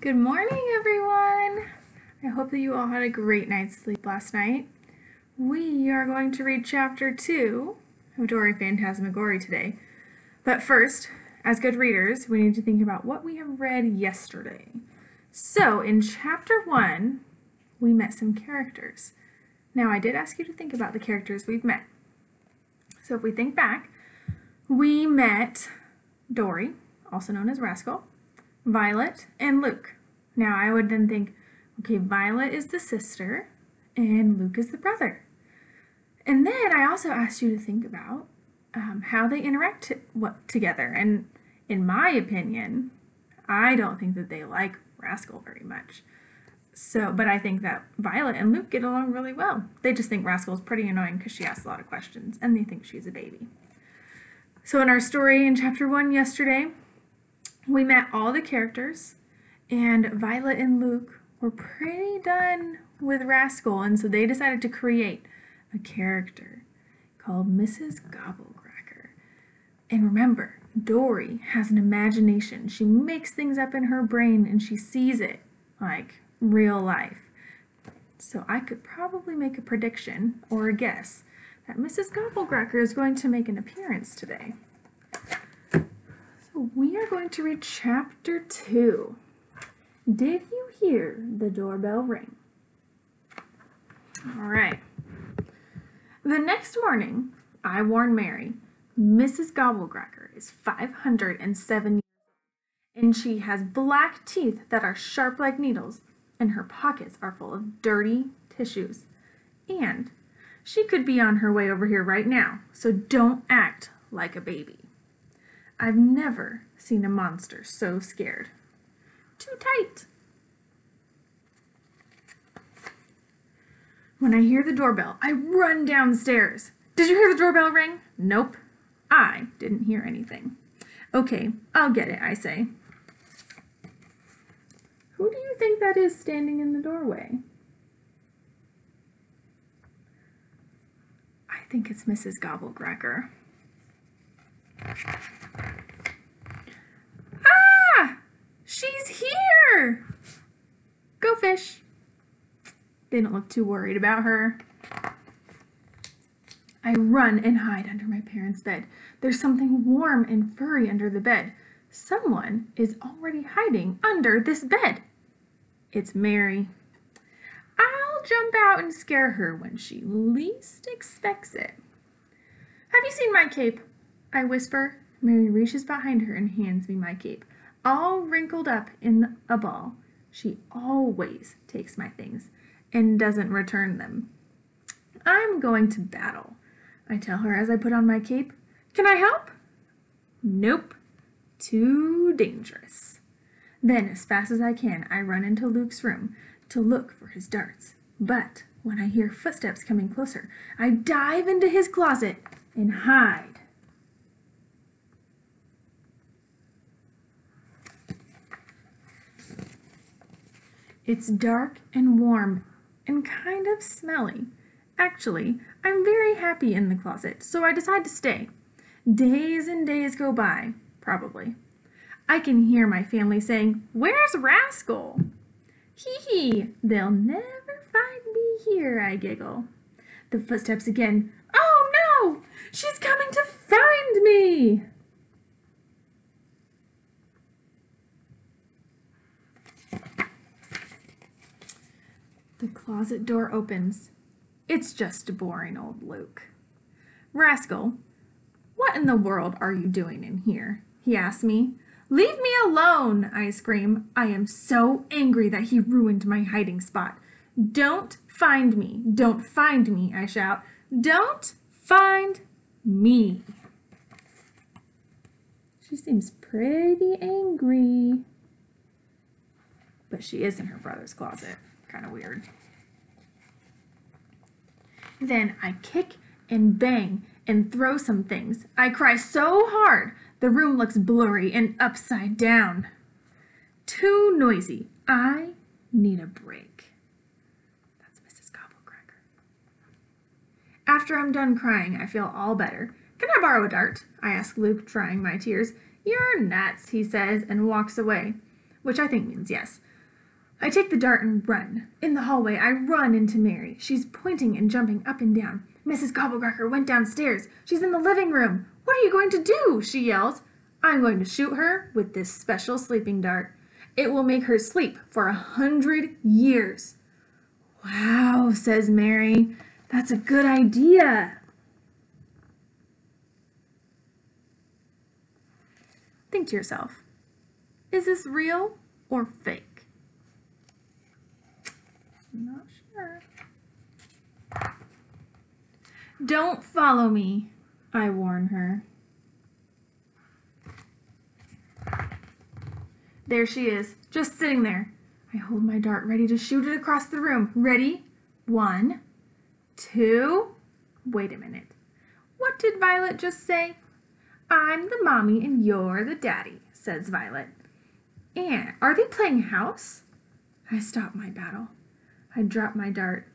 Good morning, everyone! I hope that you all had a great night's sleep last night. We are going to read Chapter 2 of Dory Fantasmagory today. But first, as good readers, we need to think about what we have read yesterday. So, in Chapter 1, we met some characters. Now, I did ask you to think about the characters we've met. So, if we think back, we met Dory, also known as Rascal, Violet, and Luke. Now I would then think, okay, Violet is the sister and Luke is the brother. And then I also asked you to think about how they interact together. And in my opinion, I don't think that they like Rascal very much. But I think that Violet and Luke get along really well. They just think Rascal is pretty annoying because she asks a lot of questions and they think she's a baby. So in our story in Chapter 1 yesterday, we met all the characters, and Violet and Luke were pretty done with Rascal, and so they decided to create a character called Mrs. Gobble Cracker. And remember, Dory has an imagination. She makes things up in her brain, and she sees it like real life. So I could probably make a prediction, or a guess, that Mrs. Gobble Cracker is going to make an appearance today. We are going to read Chapter 2. Did you hear the doorbell ring? All right. The next morning, I warned Mary, Mrs. Gobble Cracker is 507 years old, and she has black teeth that are sharp like needles, and her pockets are full of dirty tissues. And she could be on her way over here right now, so don't act like a baby. I've never seen a monster so scared. Too tight. When I hear the doorbell, I run downstairs. Did you hear the doorbell ring? Nope. I didn't hear anything. Okay, I'll get it, I say. Who do you think that is standing in the doorway? I think it's Mrs. Gobble Cracker. Ah! She's here! Go fish. They don't look too worried about her. I run and hide under my parents' bed. There's something warm and furry under the bed. Someone is already hiding under this bed. It's Mary. I'll jump out and scare her when she least expects it. Have you seen my cape? I whisper. Mary reaches behind her and hands me my cape, all wrinkled up in a ball. She always takes my things and doesn't return them. I'm going to battle, I tell her as I put on my cape. Can I help? Nope. Too dangerous. Then, as fast as I can, I run into Luke's room to look for his darts. But when I hear footsteps coming closer, I dive into his closet and hide. It's dark and warm and kind of smelly. Actually, I'm very happy in the closet, so I decide to stay. Days and days go by, probably. I can hear my family saying, "Where's Rascal?" Hee hee, they'll never find me here, I giggle. The footsteps again. Oh no, she's coming to find me! The closet door opens. It's just boring old Luke. Rascal, what in the world are you doing in here? He asks me. Leave me alone, I scream. I am so angry that he ruined my hiding spot. Don't find me. Don't find me, I shout. Don't find me. She seems pretty angry. But she is in her brother's closet. Kind of weird. Then I kick and bang and throw some things. I cry so hard, the room looks blurry and upside down. Too noisy. I need a break. That's Mrs. Gobble Cracker. After I'm done crying, I feel all better. Can I borrow a dart? I ask Luke, drying my tears. You're nuts, he says, and walks away, which I think means yes. I take the dart and run. In the hallway, I run into Mary. She's pointing and jumping up and down. Mrs. Gobble Cracker went downstairs. She's in the living room. What are you going to do? She yells. I'm going to shoot her with this special sleeping dart. It will make her sleep for 100 years. Wow, says Mary. That's a good idea. Think to yourself, is this real or fake? I'm not sure. Don't follow me, I warn her. There she is, just sitting there. I hold my dart ready to shoot it across the room. Ready? 1, 2. Wait a minute. What did Violet just say? I'm the mommy and you're the daddy, says Violet. And are they playing house? I stop my battle. I drop my dart.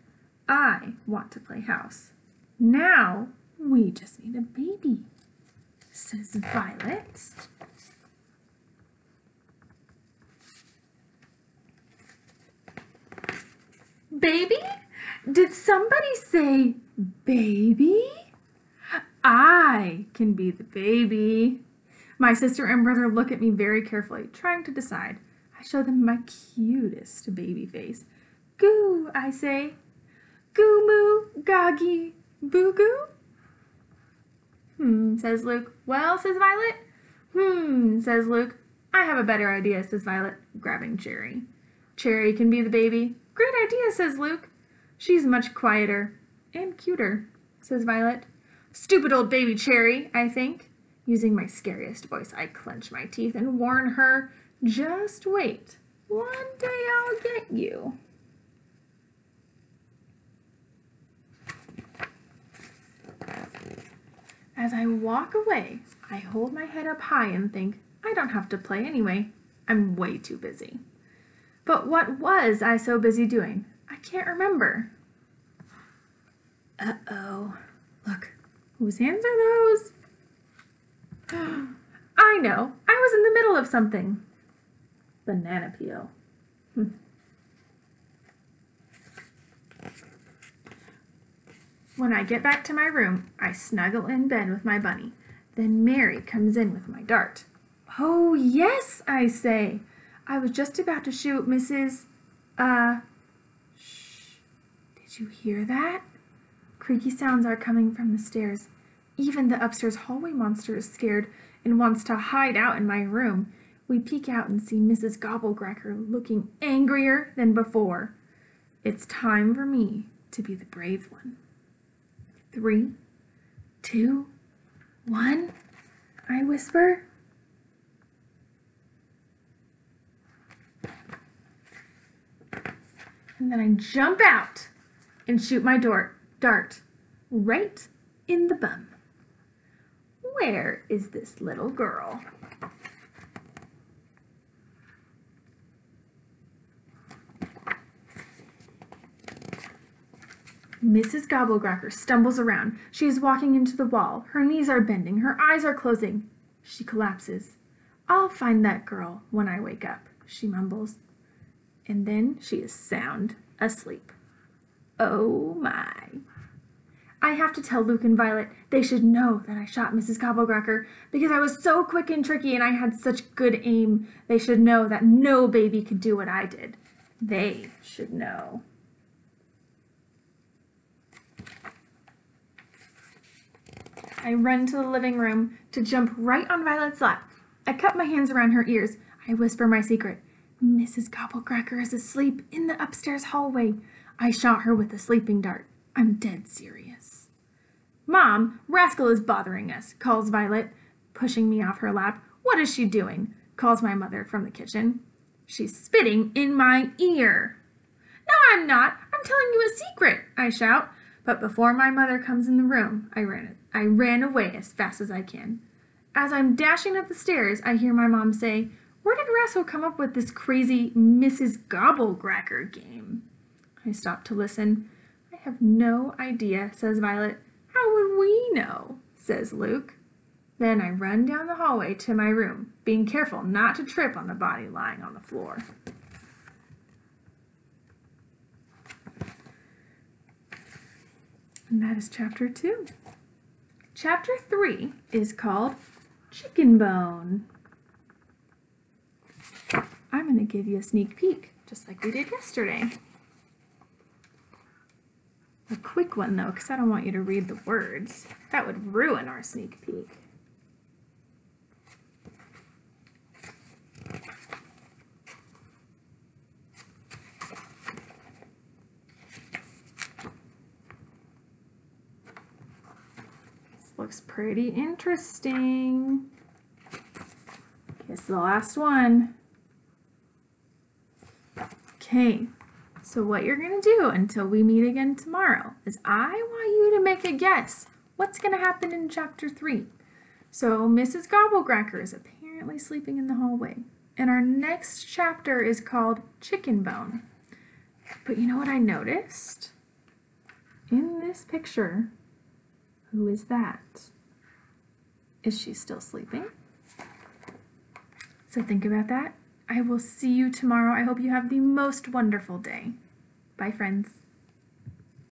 I want to play house. Now we just need a baby, says Violet. Baby? Did somebody say baby? I can be the baby. My sister and brother look at me very carefully, trying to decide. I show them my cutest baby face. Goo, I say. Goo moo, goggy, boo goo. Says Luke. Well, says Violet. Says Luke. I have a better idea, says Violet, grabbing Cherry. Cherry can be the baby. Great idea, says Luke. She's much quieter and cuter, says Violet. Stupid old baby Cherry, I think. Using my scariest voice, I clench my teeth and warn her, just wait. One day I'll get you. As I walk away, I hold my head up high and think, I don't have to play anyway. I'm way too busy. But what was I so busy doing? I can't remember. Uh-oh. Look, whose hands are those? I know. I was in the middle of something. Banana peel. When I get back to my room, I snuggle in bed with my bunny. Then Mary comes in with my dart. Oh, yes, I say. I was just about to shoot Mrs. Shh. Did you hear that? Creaky sounds are coming from the stairs. Even the upstairs hallway monster is scared and wants to hide out in my room. We peek out and see Mrs. Gobble Cracker looking angrier than before. It's time for me to be the brave one. 3, 2, 1, I whisper. And then I jump out and shoot my dart right in the bum. Where is this little girl? Mrs. Gobble Cracker stumbles around. She is walking into the wall. Her knees are bending. Her eyes are closing. She collapses. I'll find that girl when I wake up, she mumbles. And then she is sound asleep. Oh my. I have to tell Luke and Violet. They should know that I shot Mrs. Gobble Cracker because I was so quick and tricky and I had such good aim. They should know that no baby could do what I did. They should know. I run to the living room to jump right on Violet's lap. I cup my hands around her ears. I whisper my secret. Mrs. Gobble Cracker is asleep in the upstairs hallway. I shot her with a sleeping dart. I'm dead serious. Mom, Rascal is bothering us, calls Violet, pushing me off her lap. What is she doing? Calls my mother from the kitchen. She's spitting in my ear. No, I'm not. I'm telling you a secret, I shout. But before my mother comes in the room, I ran away as fast as I can. As I'm dashing up the stairs, I hear my mom say, where did Rascal come up with this crazy Mrs. Gobble Cracker game? I stop to listen. I have no idea, says Violet. How would we know, says Luke. Then I run down the hallway to my room, being careful not to trip on the body lying on the floor. And that is chapter 2. Chapter 3 is called Chicken Bone. I'm going to give you a sneak peek, just like we did yesterday. A quick one though, because I don't want you to read the words. That would ruin our sneak peek. This looks pretty interesting. It's the last one. Okay. So what you're going to do until we meet again tomorrow is I want you to make a guess. What's going to happen in chapter 3? So Mrs. Gobble Cracker is apparently sleeping in the hallway. And our next chapter is called Chicken Bone. But you know what I noticed? In this picture, who is that? Is she still sleeping? So think about that. I will see you tomorrow. I hope you have the most wonderful day. Bye, friends.